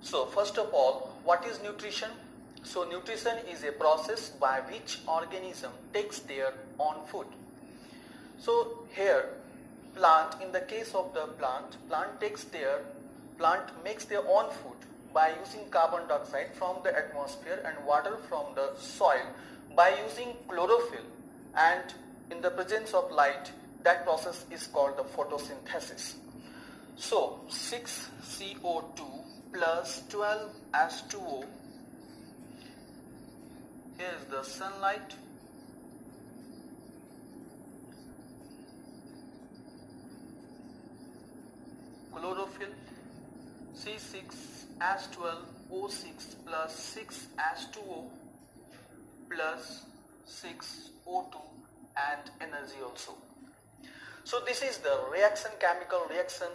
So first of all, what is nutrition? So nutrition is a process by which organism takes their own food. So here plant, in the case of the plant makes their own food by using carbon dioxide from the atmosphere and water from the soil by using chlorophyll, and in the presence of light, that process is called the photosynthesis. So 6CO2 plus 12H2O, here is the sunlight, chlorophyll, C6H12O6 plus 6H2O plus 6O2 and energy also. So this is the reaction, chemical reaction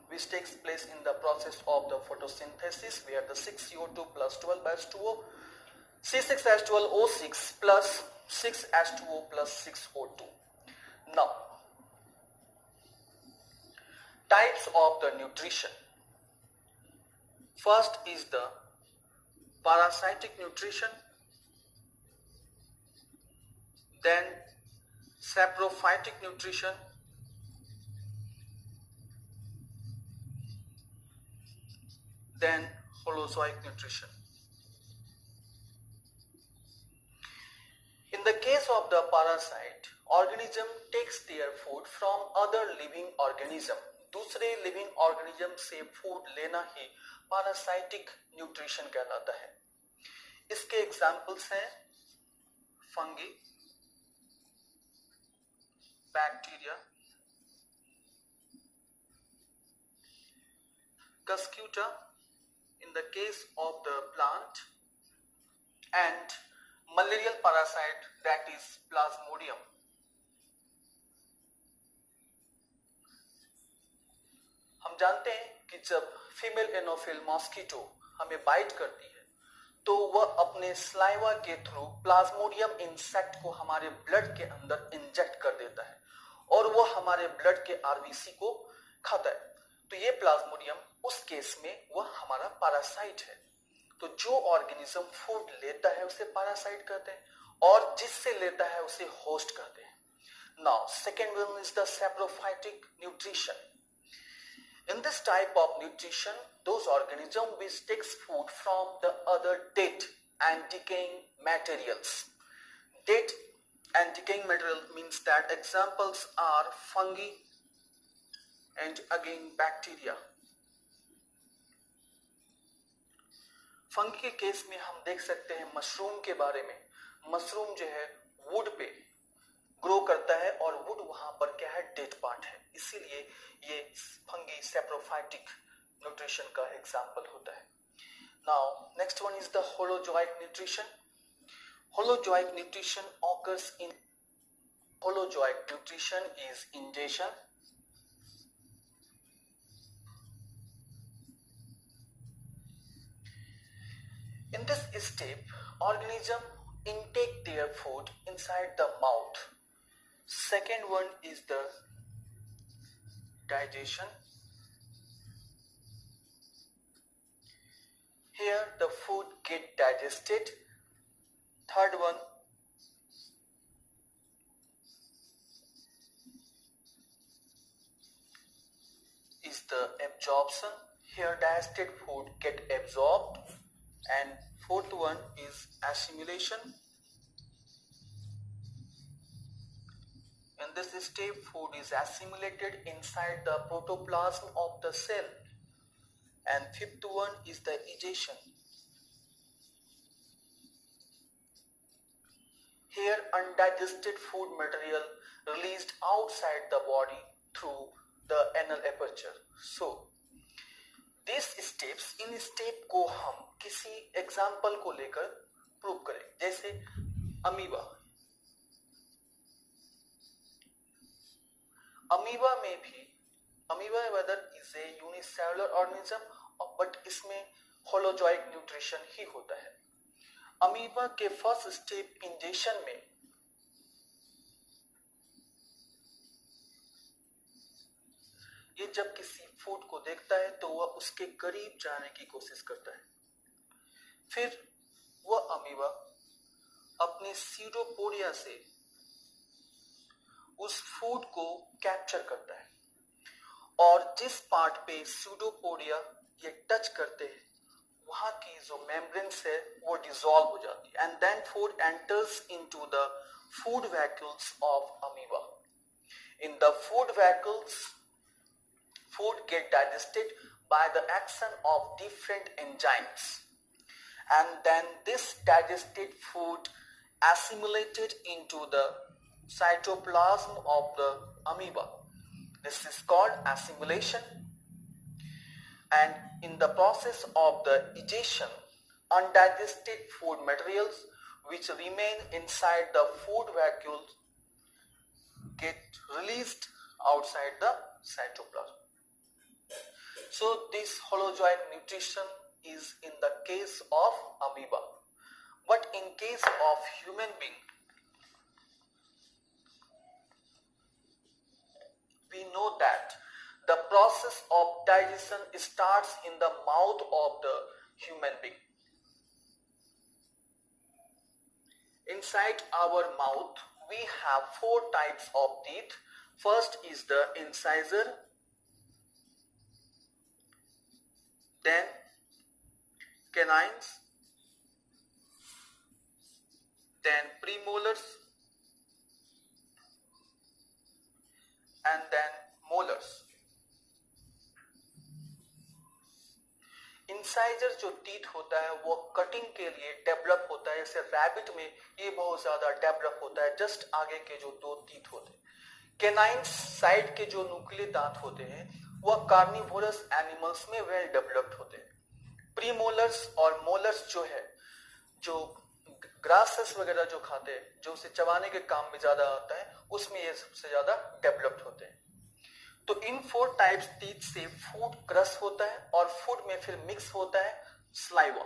which takes place in the process of the photosynthesis, where the 6CO2 plus 12H2O, C6H12O6 plus 6H2O plus 6O2. Now, types of the nutrition. First is the parasitic nutrition, then saprophytic nutrition, then holozoic nutrition. In the case of the parasite, organism takes their food from other living organism. दूसरे living organism से food लेना ही parasitic nutrition कहलाता है. इसके examples हैं fungi, bacteria, cuscuta in the case of the plant, and malarial parasite, that is plasmodium. हम जानते हैं कि जब फीमेल एनोफिल मॉस्किटो हमें बाइट करती है तो वह अपने स्लाइवा के थ्रू प्लाज्मोडियम इंसेक्ट को हमारे ब्लड के अंदर इंजेक्ट कर देता है और वह हमारे ब्लड के आरबीसी को खाता है. तो ये प्लाज्मोडियम उस केस में वह हमारा पैरासाइट है. तो जो ऑर्गेनिज्म फूड लेता है उसे पैरासाइट कहते हैं और जिससे लेता है उसे होस्ट कहते हैं. Now second one is the saprophytic nutrition. In this type of nutrition, those organisms which takes food from the other dead and decaying materials. Dead and decaying material means that examples are fungi and again bacteria. Fungi के case में हम देख सकते हैं mushroom के बारे में. Mushroom जो है वुड पे ग्रो करता है और वुड वहां पर क्या है, डेड पार्ट है, इसीलिए ये फंगी सैप्रोफाइटिक न्यूट्रिशन का एग्जांपल होता है. Now next one is the holozoic nutrition. Holozoic nutrition occurs in holozoic nutrition is ingestion, in this step organism intake their food inside the mouth. Second one is the digestion. Here the food get digested. Third one is the absorption. Here digested food get absorbed. And fourth one is assimilation. In this step, food is assimilated inside the protoplasm of the cell. And fifth one is the egestion. Here, undigested food material released outside the body through the anal aperture. So, these steps, in step को हम किसी example को लेकर prove करें. जैसे amoeba. Amoeba में भी amoeba whether is a unicellular organism but इसमें होलोजोइक न्यूट्रिशन ही होता है. अमीबा के फर्स्ट स्टेप इंजेक्शन में ये जब किसी फूड को देखता है तो वह उसके करीब जाने की कोशिश करता है। फिर वह अमीबा अपने सीडोपोडिया से उस फूड को कैप्चर करता है और जिस पार्ट पे सीडोपोडिया ये टच करते हैं वहां की जो मेम्ब्रेन्स है वो डिसॉल्व हो जाती है and then food enters into the food vacuoles of amoeba. In the food vacuoles, food get digested by the action of different enzymes, and then this digested food assimilated into the cytoplasm of the amoeba. This is called assimilation, and in the process of the digestion, undigested food materials which remain inside the food vacuole get released outside the cytoplasm. So this holozoic nutrition is in the case of amoeba. But in case of human being, we know that the process of digestion starts in the mouth of the human being. Inside our mouth, we have 4 types of teeth. First is the incisor, then canines, then premolars, and then molars. Incisor जो teeth होता है वो cutting के लिए develop होता है, जैसे rabbit में ये बहुत ज्यादा डेवलप होता है, जस्ट आगे के जो 2 टीथ होते हैं। कैनाइन्स साइड के जो नुकीले दांत होते हैं वह कार्निवोरस एनिमल्स में वेल डेवलप्ड होते हैं। प्रीमोलर्स और मोलर्स जो है, जो ग्रासेस वगैरह जो खाते हैं, जो उसे चबाने के काम में ज्यादा आता है, उसमें ये सबसे ज्यादा डेवलप्ड होते हैं। तो इन 4 टाइप्स टीथ से फूड क्रश होता है और फूड में फिर मिक्स होता है स्लाइवा।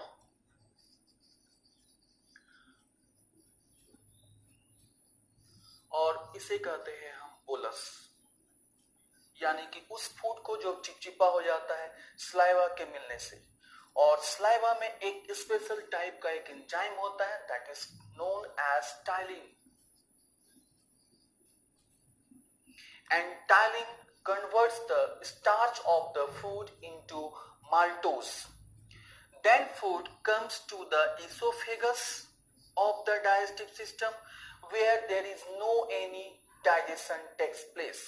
और इसे कहते हैं हम बोलस, यानी कि उस फूड को जो चिपचिपा हो जाता है स्लाइवा के मिलने से। और स्लाइवा में एक स्पेशल टाइप का एक एंजाइम होता है that is known as ptyalin, and ptyalin converts the starch of the food into maltose. Then food comes to the esophagus of the digestive system where there is no any digestion takes place.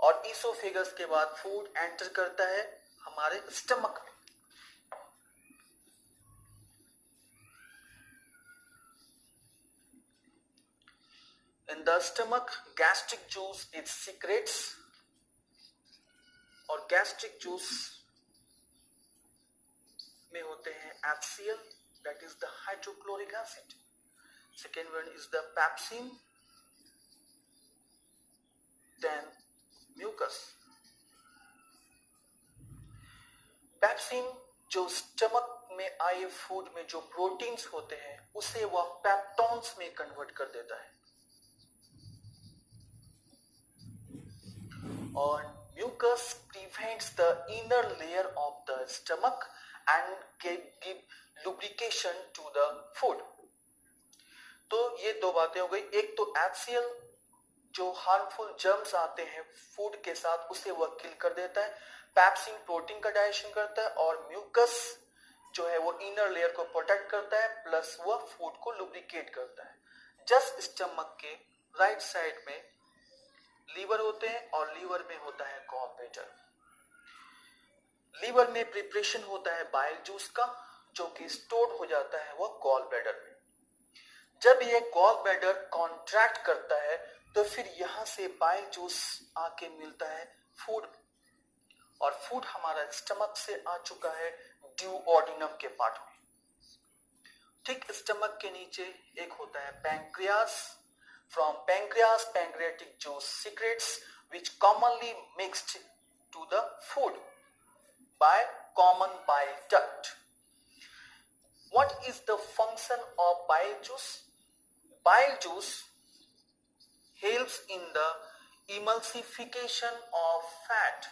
और esophagus के बाद food enter करता है हमारे stomach में। In the stomach, gastric juice it secretes, और gastric juice में होते हैं HCl, that is the hydrochloric acid. Second one is the pepsin, then mucus. Pepsin जो स्टमक में आए फूड में जो प्रोटीन्स होते हैं उसे वह पेप्टोन्स में कन्वर्ट कर देता है, और mucus prevents the inner layer of the stomach and give lubrication to the food. तो ये 2 बातें हो गई। एक तो HCl जो हार्मफुल जर्म्स आते हैं फूड के साथ उसे वह किल कर देता है, पेप्सिन प्रोटीन का डाइजेशन करता है, और म्यूकस जो है वो इनर लेयर को प्रोटेक्ट करता है प्लस वह फूड को लुब्रिकेट करता है। जस्ट स्टमक के राइट साइड में लीवर होते हैं और लीवर में होता है गॉल ब्लैडर। लीवर में प्रिपरेशन होता है बाइल जूस का जो कि स्टोर हो जाता है वो गॉल ब्लैडर में। जब ये गॉल ब्लैडर कॉन्ट्रैक्ट करता है तो फिर यहां से बाइल जूस आके मिलता है फूड में, और फूड हमारा स्टमक से आ चुका है ड्यूओडिनम के पार्ट में। ठीक स्टमक के नीचे एक होता है pancreas. From pancreas, pancreatic juice secretes which commonly mixed to the food by common bile duct. What is the function of bile juice? Bile juice helps in the emulsification of fat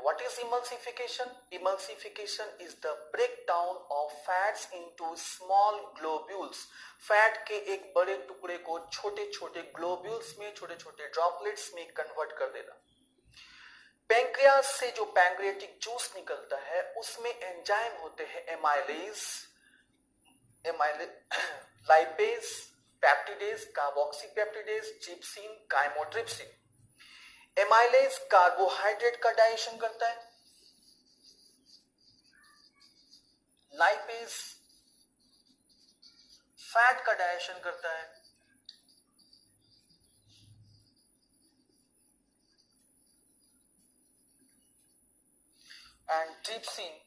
what is emulsification? Emulsification is the breakdown of fats into small globules. Fat के एक बड़े टुकड़े को छोटे छोटे globules में, छोटे छोटे ड्रॉपलेट्स में कन्वर्ट कर देना। पैंक्रियास से जो पैंक्रियाटिक जूस निकलता है उसमें एंजाइम होते हैं amylase, lipase, peptidase, carboxypeptidase, trypsin, chymotrypsin. Amylase carbohydrate का डाइजेशन करता है, लाइपेज फैट का डाइजेशन करता है, एंड ट्रिप्सिन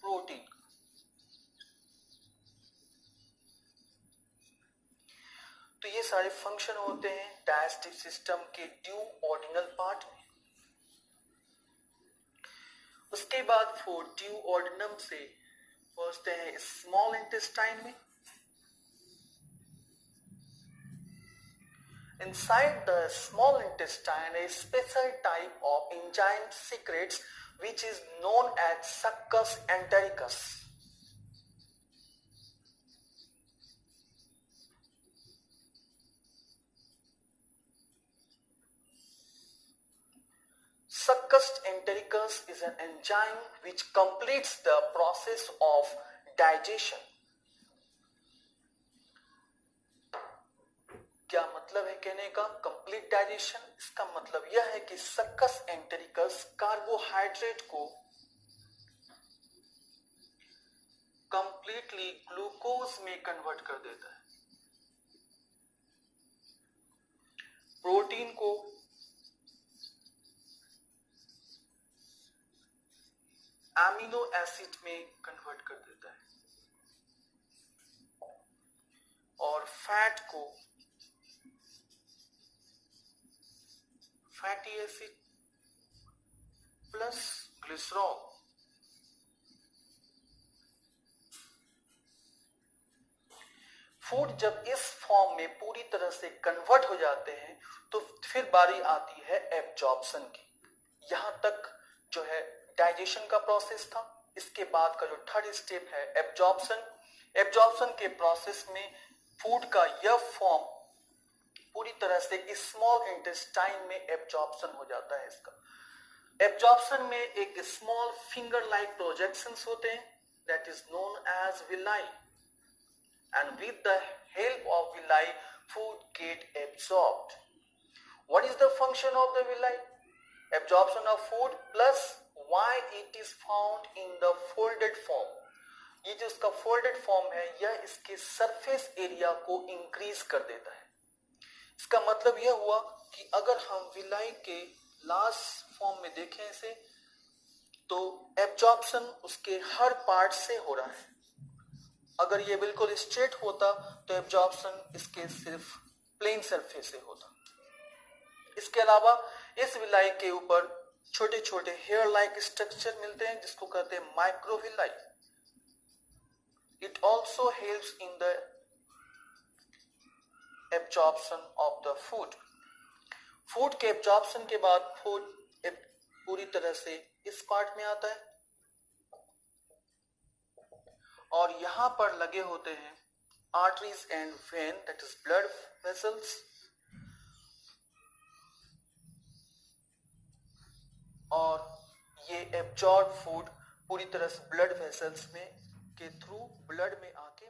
प्रोटीन। तो ये सारे फंक्शन होते हैं डाइजेस्टिव सिस्टम के ड्यूओडेनल पार्ट में। उसके बाद फूड ड्यूओडेनम से पहुंचते हैं स्मॉल इंटेस्टाइन में। Inside the small intestine, a special type of enzyme secretes, which is known as succus entericus. Succus entericus is an enzyme which completes the process of digestion. क्या मतलब है कहने का कंप्लीट डाइजेशन? इसका मतलब यह है कि सक्कस एंटेरिकस कार्बोहाइड्रेट को कंप्लीटली ग्लूकोज में कन्वर्ट कर देता है, प्रोटीन को एमिनो एसिड में कन्वर्ट कर देता है, और फैट को fatty acid plus glycerol food जब इस फॉर्म में पूरी तरह से कन्वर्ट हो जाते हैं तो फिर बारी आती है एब्जॉर्प्शन की। यहां तक जो है डाइजेशन का प्रोसेस था। इसके बाद का जो थर्ड स्टेप है एब्जॉर्प्शन। एब्जॉर्प्शन के प्रोसेस में फूड का यह फॉर्म पूरी तरह से स्मॉल इंटेस्टाइन में एब्जॉर्प्शन हो जाता है। इसका एब्जॉर्प्शन में एक स्मॉल फिंगर लाइक प्रोजेक्शंस होते हैं, that is known as villi, and with the help of villi food get absorbed. What is the function of the villi? Absorption of food plus why it is found in the folded form। ये जो इसका folded form है यह इसके surface area को increase कर देता है। इसका मतलब यह हुआ कि अगर हम विलाई के लास्ट फॉर्म में देखें इसे तो एब्जॉर्प्शन उसके हर पार्ट से हो रहा है। अगर ये बिल्कुल स्ट्रेट होता तो एब्जॉर्प्शन इसके सिर्फ प्लेन सरफेस से होता। इसके अलावा इस विलाई के ऊपर छोटे छोटे हेयर लाइक स्ट्रक्चर मिलते हैं जिसको कहते हैं microvilli. It also helps in the absorption of the food. Food के एब्जॉर्प्शन के बाद फूड पूरी तरह से इस पार्ट में आता है और यहां पर लगे होते हैं arteries and when, that is blood vessels, और ये एब्जॉर्ब फूड पूरी तरह से ब्लड वेसल्स में के थ्रू ब्लड में आके